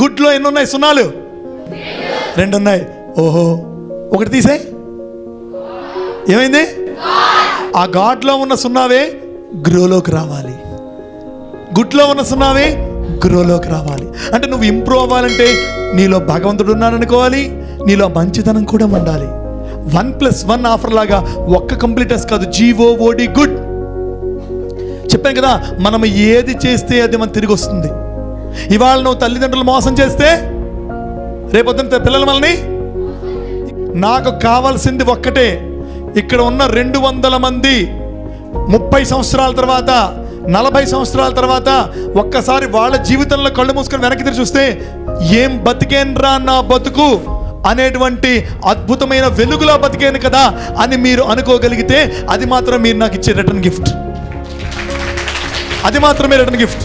గుడ్లో ఎన్ని ఉన్నాయి సున్నాలు? 2 ఉన్నాయి. ఓహో, ఒకటి తీసే. ఏమైంది? ఆ గాడ్లో ఉన్న సున్నావే గ్రోలోకి రావాలి. గుడ్లో ఉన్న సున్నావే గ్రోలోకి రావాలి. అంటే నువ్వు ఇంప్రూవ్ అవ్వాలంటే నీలో భగవంతుడు ఉన్నాడనుకోవాలి, నీలో మంచితనం కూడా ఉండాలి. 1+1 ఆఫర్ లాగా ఒక్క కంప్లీటర్స్ కాదు, GOOD గుడ్. చెప్పాను కదా, మనం ఏది చేస్తే అది మనం తిరిగి వస్తుంది. ఇవాళ నువ్వు తల్లిదండ్రులు మోసం చేస్తే రేపొద్దున పిల్లలు మనల్ని. నాకు కావాల్సింది ఒక్కటే, ఇక్కడ ఉన్న 200 మంది 30 సంవత్సరాల తర్వాత 40 సంవత్సరాల తర్వాత ఒక్కసారి వాళ్ళ జీవితంలో కళ్ళు మూసుకొని వెనక్కి తిరిగి చూస్తే ఏం బతికేనరా నా బతుకు అనేటువంటి అద్భుతమైన వెలుగులో బతికేను కదా అని మీరు అనుకోగలిగితే అది మాత్రం మీరు నాకు ఇచ్చే రిటర్న్ గిఫ్ట్. అది మాత్రమే రిటర్న్ గిఫ్ట్.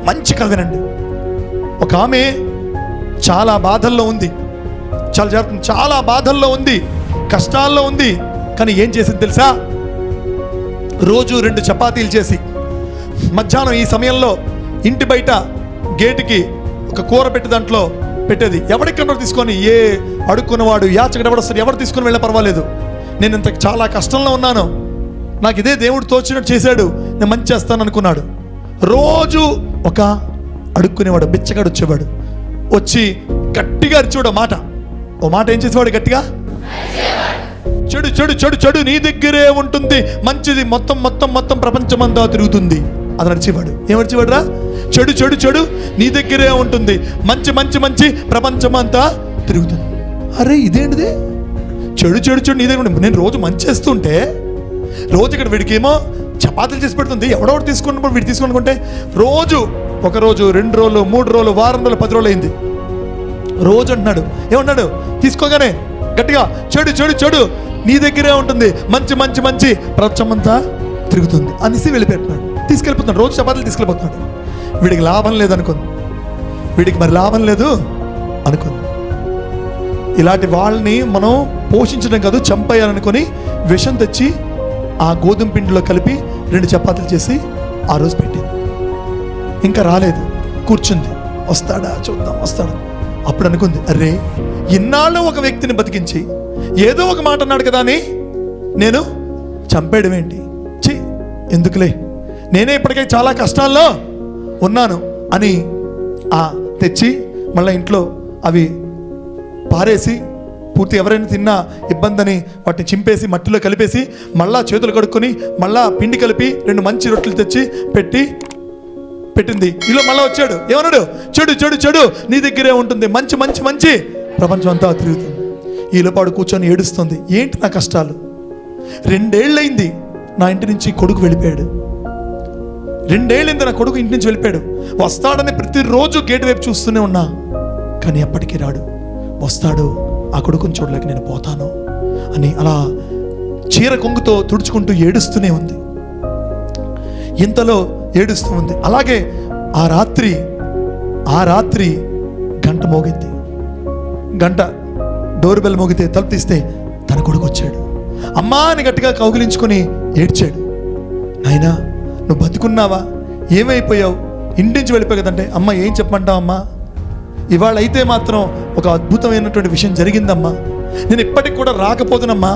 మంచి కథ వినండి. ఒక ఆమె చాలా బాధల్లో ఉంది, చాలా బాధల్లో ఉంది, కష్టాల్లో ఉంది. కానీ ఏం చేసింది తెలుసా? రోజు 2 చపాతీలు చేసి మధ్యాహ్నం ఈ సమయంలో ఇంటి బయట గేటుకి ఒక కూర పెట్టి దాంట్లో పెట్టేది. ఎవడికన్నా తీసుకొని, ఏ అడుక్కున్నవాడు యాచకుడు ఎవడొస్తాడు, ఎవరు తీసుకొని వెళ్ళినా పర్వాలేదు, నేను ఇంత చాలా కష్టంలో ఉన్నాను, నాకు ఇదే దేవుడు తోచినట్టు చేశాడు, నేను మంచి చేస్తాను అనుకున్నాడు. రోజు ఒక అడుక్కునేవాడు బిచ్చగాడు వచ్చేవాడు. వచ్చి గట్టిగా అరిచేవాడు. ఓ మాట ఏం చేసేవాడు? గట్టిగా, చెడు చెడు చెడు చెడు నీ దగ్గరే ఉంటుంది, మంచిది మొత్తం మొత్తం మొత్తం ప్రపంచమంతా తిరుగుతుంది అది నడిచేవాడు. ఏమడిచేవాడు రా? చెడు చెడు చెడు నీ దగ్గరే ఉంటుంది, మంచి మంచి మంచి ప్రపంచమంతా తిరుగుతుంది. అరే ఇదేంటిది? చెడు చెడు చెడు నీ దగ్గర ఉంటుంది. నేను రోజు మంచి చేస్తుంటే రోజు ఇక్కడ వీడికేమో చపాతీలు చేసి పెడుతుంది, ఎవడోడు తీసుకున్నప్పుడు వీడు తీసుకుంటే రోజు 1 రోజు 2 రోజులు 3 రోజులు వారం రోజులు 10 రోజులు అయింది. రోజు అంటున్నాడు. ఏమన్నాడు? తీసుకోగానే గట్టిగా చెడు చెడు చెడు నీ దగ్గరే ఉంటుంది, మంచి మంచి మంచి ప్రపంచమంతా తిరుగుతుంది అనేసి వెళ్ళిపెట్టినాడు. తీసుకెళ్ళిపోతున్నాడు, రోజు చపాతీలు తీసుకెళ్ళిపోతున్నాడు. వీడికి లాభం లేదనుకుంది, వీడికి మరి లాభం లేదు అనుకుంది. ఇలాంటి వాళ్ళని మనం పోషించడం కాదు, చంపేయాలనుకొని విషం తెచ్చి ఆ గోధుమ పిండిలో కలిపి 2 చపాతీలు చేసి ఆ రోజు పెట్టింది. ఇంకా రాలేదు, కూర్చుంది. వస్తాడా చూద్దాం, వస్తాడు. అప్పుడు అనుకుంది, అరే ఇన్నాళ్ళు ఒక వ్యక్తిని బతికించి ఏదో ఒక మాట అన్నాడు కదా అని నేను చంపేయడం ఏంటి? ఛీ ఎందుకులే, నేనే ఇప్పటికే చాలా కష్టాల్లో ఉన్నాను అని తెచ్చి మళ్ళీ ఇంట్లో అవి పారేసి, పూర్తి ఎవరైనా తిన్నా ఇబ్బందని వాటిని చింపేసి మట్టిలో కలిపేసి మళ్ళా చేతులు కడుక్కొని మళ్ళా పిండి కలిపి 2 మంచి రొట్టెలు తెచ్చి పెట్టింది. ఇలా మళ్ళీ వచ్చాడు. ఏమన్నాడు? చెడు చెడు చెడు నీ దగ్గరే ఉంటుంది, మంచి మంచి మంచి ప్రపంచం అంతా తిరుగుతుంది. ఈలోపాడు కూర్చొని ఏడుస్తుంది. ఏంటి నా కష్టాలు? 2 ఏళ్ళైంది నా ఇంటి నుంచి కొడుకు వెళ్ళిపోయాడు. 2 ఏళ్ళైంది నా కొడుకు ఇంటి నుంచి వెళ్ళిపోయాడు. వస్తాడని ప్రతిరోజు గేటు వైపు చూస్తూనే ఉన్నా, కానీ ఎప్పటికీ రాడు. వస్తాడు, ఆ కొడుకుని చూడలేక నేను పోతాను అని అలా చీర కొంగుతో తుడుచుకుంటూ ఏడుస్తూనే ఉంది. ఇంతలో ఏడుస్తూ ఉంది. అలాగే ఆ రాత్రి గంట మోగింది. గంట డోర్ బెల్ మోగితే తలుపు తీస్తే తన కొడుకు వచ్చాడు. అమ్మా అని గట్టిగా కౌగిలించుకొని ఏడ్చాడు. నాయనా నువ్వు బతుకున్నావా? ఏమైపోయావు? ఇంటి నుంచి వెళ్ళిపోయి కదంటే, అమ్మ ఏం చెప్పమంటావు అమ్మా, ఇవాళ అయితే మాత్రం ఒక అద్భుతమైనటువంటి విషయం జరిగిందమ్మా. నేను ఇప్పటికి కూడా రాకపోదునమ్మా,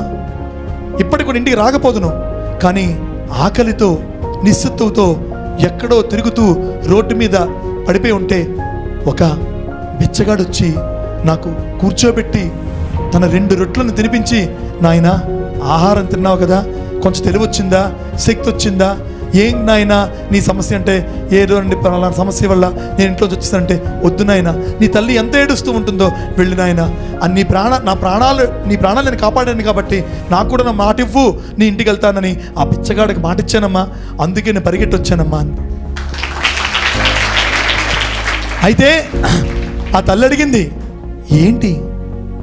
ఇప్పటికి కూడా ఇంటికి రాకపోదును. కానీ ఆకలితో నిస్సత్తుతో ఎక్కడో తిరుగుతూ రోడ్డు మీద పడిపోయి ఉంటే ఒక బిచ్చగాడు వచ్చి నాకు కూర్చోబెట్టి తన 2 రొట్టెలను తినిపించి, నాయనా ఆహారం తిన్నావు కదా, కొంచెం తెలివి వచ్చిందా, శక్తి వచ్చిందా, ఏం నాయనా నీ సమస్య అంటే, ఏదో అండి పలానా సమస్య వల్ల నేను ఇంట్లో వచ్చేసానంటే, వద్దు నాయన, నీ తల్లి ఎంత ఏడుస్తూ ఉంటుందో వెళ్ళి నాయన, నీ ప్రాణాలు నేను కాపాడాను కాబట్టి నాకు కూడా నా మాట ఇవ్వు, నీ ఇంటికి వెళ్తానని ఆ బిచ్చగాడికి మాట ఇచ్చానమ్మా, అందుకే నేను పరిగెట్టి వచ్చానమ్మా అని. అయితే ఆ తల్లి అడిగింది, ఏంటి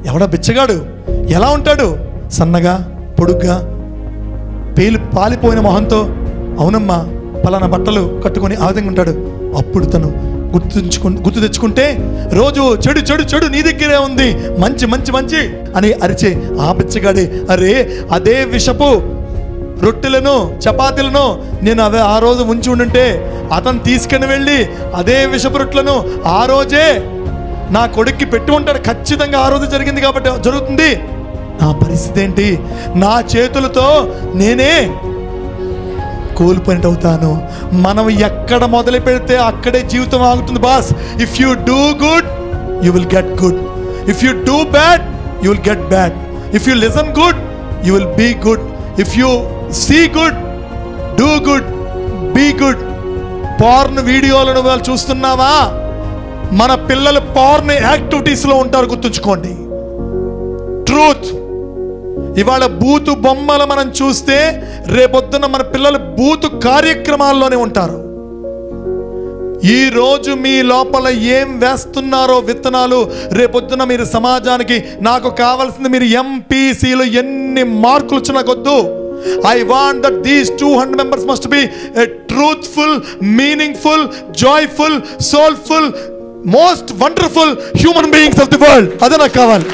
ఎవడా బిచ్చగాడు, ఎలా ఉంటాడు? సన్నగా పొడుగ్గా పాలిపోయిన మొహంతో. అవునమ్మా, పలానా బట్టలు కట్టుకొని ఆ విధంగా ఉంటాడు. అప్పుడు తను గుర్తు తెచ్చుకుంటే రోజు చెడు చెడు చెడు నీ దగ్గరే ఉంది, మంచి మంచి మంచి అని అరిచే ఆ బిచ్చగాడే, అరే అదే విషపు రొట్టెలను చపాతీలను నేను అవి ఆ రోజు ఉంచి ఉండుంటే అతను తీసుకుని వెళ్ళి అదే విషపు రొట్టెలను ఆ రోజే నా కొడుక్కి పెట్టి ఉంటాడు. ఖచ్చితంగా ఆ రోజు జరిగింది కాబట్టి జరుగుతుంది. నా పరిస్థితి ఏంటి? నా చేతులతో నేనే కోల్పోయినట్టు అవుతాను. మనం ఎక్కడ మొదలు పెడితే అక్కడే జీవితం ఆగుతుంది boss. If you do good you will get good. If you do bad you will get bad. If you listen good you will be good. If you see good do good be good. Porn వీడియోలను వాళ్ళు చూస్తున్నావా? మన పిల్లలు porn యాక్టివిటీస్లో ఉంటారు, గుర్తుంచుకోండి. Truth. ఇవాళ బూతు బొమ్మలు మనం చూస్తే రేపొద్దున మన పిల్లలు బూతు కార్యక్రమాల్లోనే ఉంటారు. ఈరోజు మీ లోపల ఏం వేస్తున్నారో విత్తనాలు రేపొద్దున మీరు సమాజానికి, నాకు కావాల్సింది మీరు ఎంపీసీలో ఎన్ని మార్కులు వచ్చినా కొద్దు. I want that these 200 members must be a truthful, meaningful, joyful, soulful, most wonderful human beings of the world. అదే నాకు కావాలి.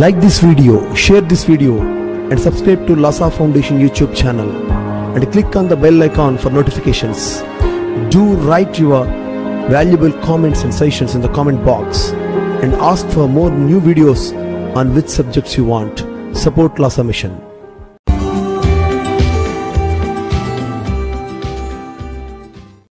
Like this video, share this video and subscribe to Lhasa Foundation YouTube channel and click on the bell icon for notifications. Do write your valuable comments and suggestions in the comment box and ask for more new videos on which subjects you want. Support Lhasa Mission.